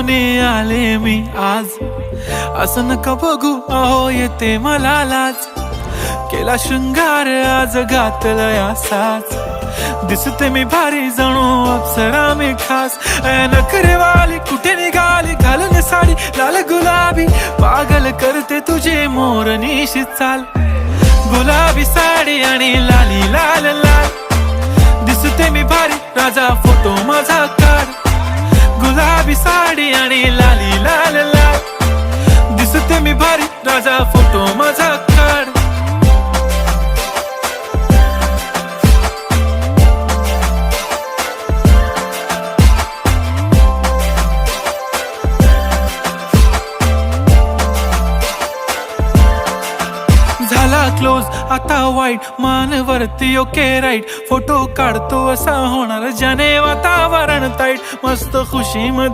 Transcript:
घेऊन आले मी आज. असं नका बघू अहो येते मला लाज. केला शृंगार आज घातलाय असाच. दिसते मी भारी जणू अप्सरा मी खास. नखरेवाली कुठे निघाली घालून साडी लाल गुलाबी. पागल करते तुझे मोरनीशी चाल. गुलाबी साडी आणि लाली लाल लाल. दिसते मी भारी राजा फोटो माझा काढ. गुलाबी साडी आणि लाली लाल लाल. दिसते मी भारी राजा फोटो माझा काढ. झाला क्लोज आता वाईट मानवरती ओके राईट. फोटो काढतो असा होणार ज्याने वातावरण ताईट. मस्त खुशी मध्ये